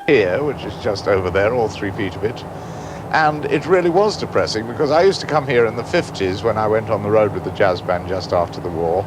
Here, which is just over there, all 3 feet of it. And it really was depressing because I used to come here in the 50s when I went on the road with the jazz band just after the war.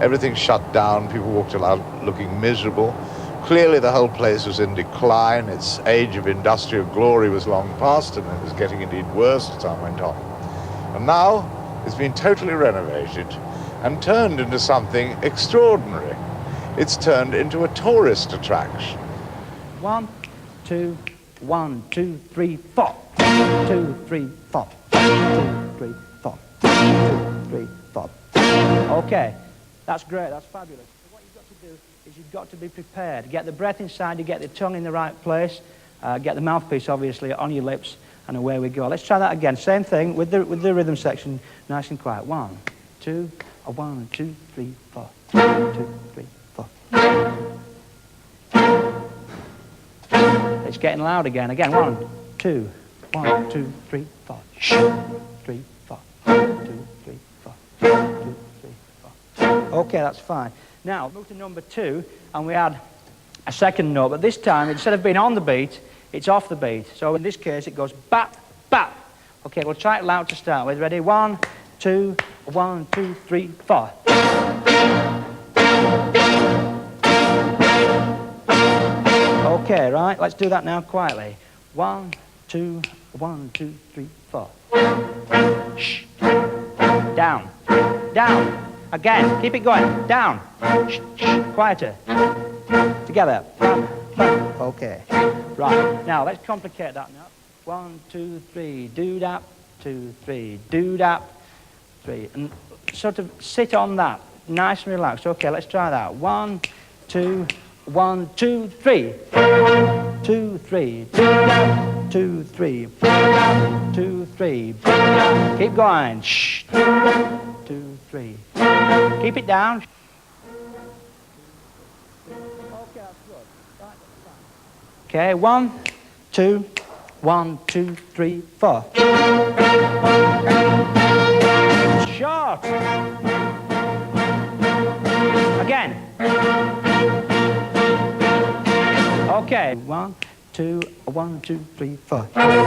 Everything shut down, people walked about looking miserable. Clearly the whole place was in decline, its age of industrial glory was long past, and it was getting indeed worse as time went on. And now it's been totally renovated and turned into something extraordinary. It's turned into a tourist attraction. 1, 2, 1, 2, 3, 4. 2, 3, 4. 2, 3, 4. 2, 3, 4. Okay, that's great, that's fabulous. So what you've got to do is you've got to be prepared. Get the breath inside, you get the tongue in the right place, get the mouthpiece obviously on your lips, and away we go. Let's try that again. Same thing with the rhythm section, nice and quiet. 1, 2, 1, 2, 3, 4. 2, 3, 4. It's getting loud again. Again, 1, 2, 1, 2, 3, 4. 3, 4. 2, 3, 4. 2, 3, 4. Okay, that's fine. Now, move to number 2, and we add a second note, but this time, instead of being on the beat, it's off the beat. So in this case, it goes bap, bap. Okay, we'll try it loud to start with. Ready? 1, 2, 1, 2, 3, 4. Okay, right, let's do that now quietly. 1, 2, 1, 2, 3, 4. Shh. Down. Down. Again. Keep it going. Down. Shh. Shh. Quieter. Together. Okay. Right. Now, let's complicate that now. 1, 2, 3. Do-dap. 2, 3. Do-dap. 3. And sort of sit on that. Nice and relaxed. Okay, let's try that. 1, 2, 1, 2, 3. 2, 3. 2, 3. 2, 3. Keep going. Shh. 2, 3. Keep it down. Okay, that's good. Right, okay, 1, 2, 1, 2, 3, 4. Short. Again. Okay, 1, 2, 1, 2, 3, 4. Personally,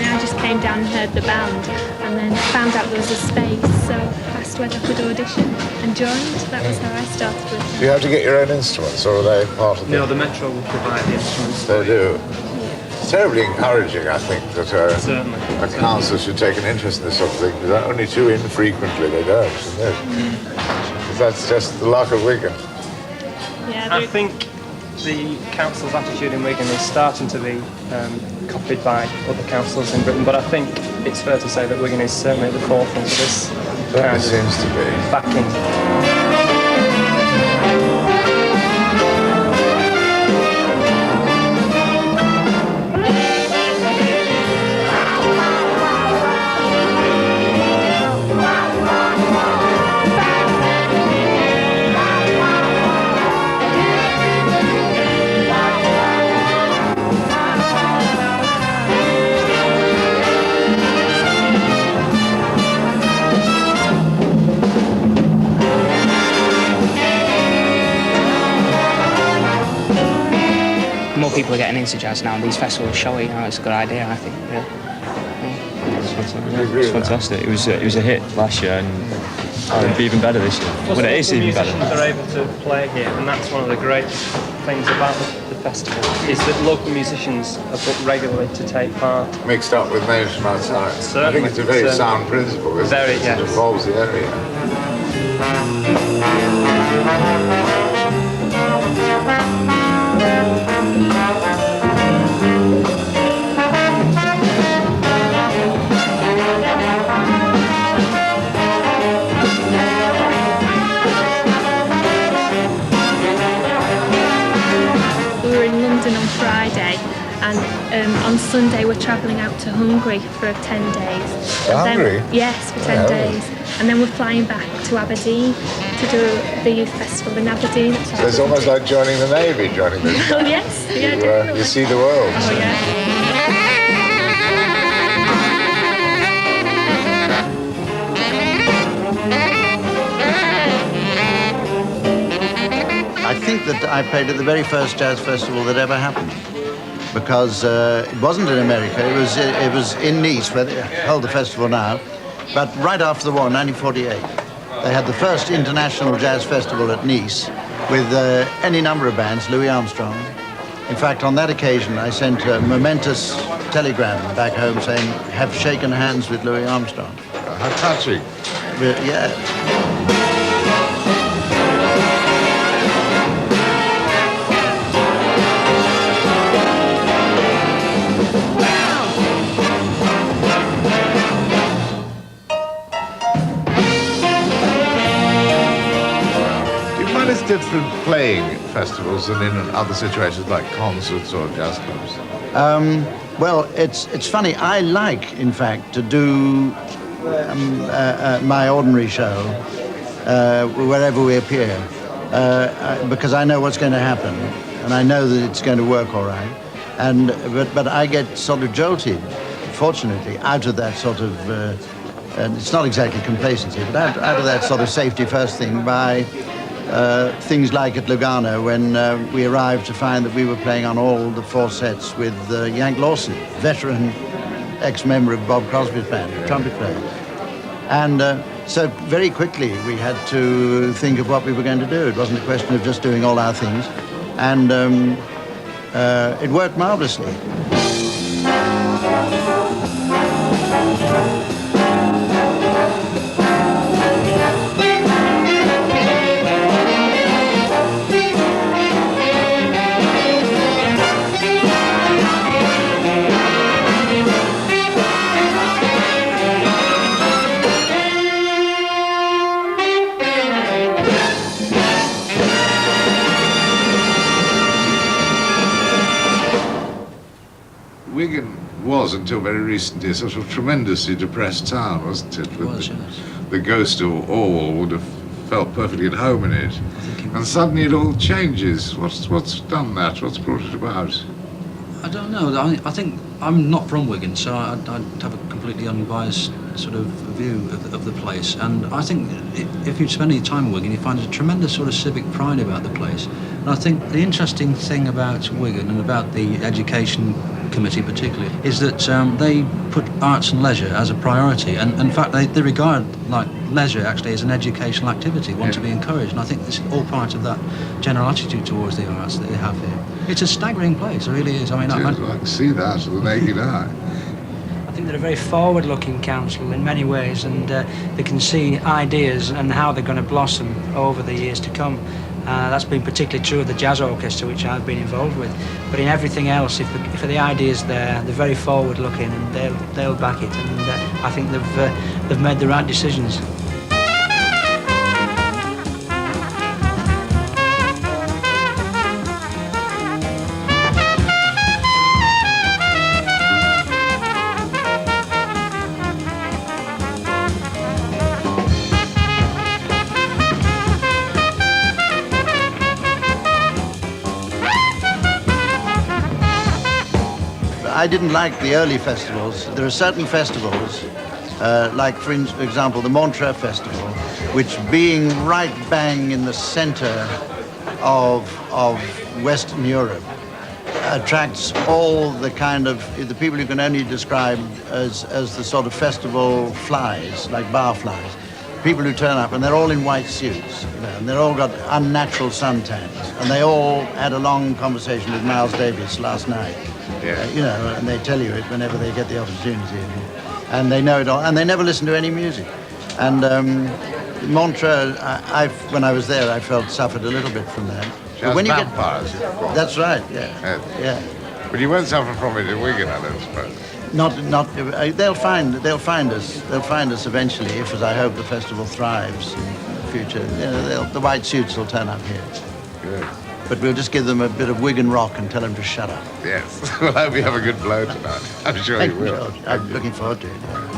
I just came down and heard the band, and then found out there was a space, so asked whether I could audition and joined. That was how I started with them. Do you have to get your own instruments, or are they part of the... No, the Metro will provide the instruments. They do. It's terribly encouraging, I think, that a council should take an interest in this sort of thing, because only too infrequently they don't, isn't it? That's just the luck of Wigan. Yeah, I think the council's attitude in Wigan is starting to be copied by other councils in Britain, but I think it's fair to say that Wigan is certainly at the forefront of this kind of seems to be backing. More people are getting into jazz now, and these festivals show it. You know, it's a good idea, I think. Really. Yeah, it's fantastic. It was a hit last year, and it'll be even better this year. Well, it is even better. Musicians are able to play here, and that's one of the great things about the festival, is that local musicians are booked regularly to take part. Mixed up with names from outside. Certainly. I think it's a very sound principle, isn't it? Yes. It involves the area. On Friday, and on Sunday we're travelling out to Hungary for 10 days. Hungary? Yes, for 10 days. And then we're flying back to Aberdeen to do the youth festival in Aberdeen. So it's almost like joining the Navy, joining the... Oh yes, yeah, definitely. You see the world. Oh yeah. that I played at the very first jazz festival that ever happened, because it wasn't in America. It was in Nice, where they held the festival now. But right after the war, 1948, they had the first international jazz festival at Nice with any number of bands, Louis Armstrong. In fact, on that occasion, I sent a momentous telegram back home saying, have shaken hands with Louis Armstrong. How touching. Yeah. It's different playing festivals than in other situations like concerts or jazz clubs. Well, it's funny. I like, in fact, to do my ordinary show wherever we appear because I know what's going to happen and I know that it's going to work all right. But I get sort of jolted, fortunately, out of that sort of. And it's not exactly complacency, but out of that sort of safety first thing by. Things like at Lugano when we arrived to find that we were playing on all the 4 sets with Yank Lawson, veteran ex-member of Bob Crosby's band, trumpet player. And so very quickly we had to think of what we were going to do. It wasn't a question of just doing all our things. And it worked marvelously. Wigan was, until very recently, a sort of tremendously depressed town, wasn't it? It was, yes. The ghost of Orwell would have felt perfectly at home in it. And suddenly it all changes. What's done that? What's brought it about? I don't know. I think I'm not from Wigan, so I'd have a completely unbiased sort of view of the place. And I think if you spend any time in Wigan, you find a tremendous sort of civic pride about the place. And I think the interesting thing about Wigan and about the education committee particularly is that they put arts and leisure as a priority, and in fact they regard like leisure actually as an educational activity, one to be encouraged, and I think this is all part of that general attitude towards the arts that they have here. It's a staggering place, it really is. I mean, I can see that with the naked eye. I think they're a very forward-looking council in many ways, and they can see ideas and how they're going to blossom over the years to come. That's been particularly true of the jazz orchestra, which I've been involved with. But in everything else, if the idea's there, they're very forward-looking and they'll back it. And I think they've made the right decisions. I didn't like the early festivals. There are certain festivals, like for example the Montreux Festival, which being right bang in the center of Western Europe, attracts all the kind of the people you can only describe as the sort of festival flies, like bar flies. People who turn up and they're all in white suits, you know, and they're all got unnatural suntans, and they all had a long conversation with Miles Davis last night. Yeah. You know, and they tell you it whenever they get the opportunity, and they know it all, and they never listen to any music. And Montreux, when I was there, I felt suffered a little bit from that. Jazz when you vampires. that's right, yeah, yeah. But you won't suffer from it in Wigan, I don't suppose. Not. They'll find us. They'll find us eventually, if, as I hope, the festival thrives in the future. You know, the white suits will turn up here. Good. But we'll just give them a bit of Wigan rock and tell them to shut up. Yes. Well, I hope you have a good blow tonight. I'm sure you will. I'm looking forward to it.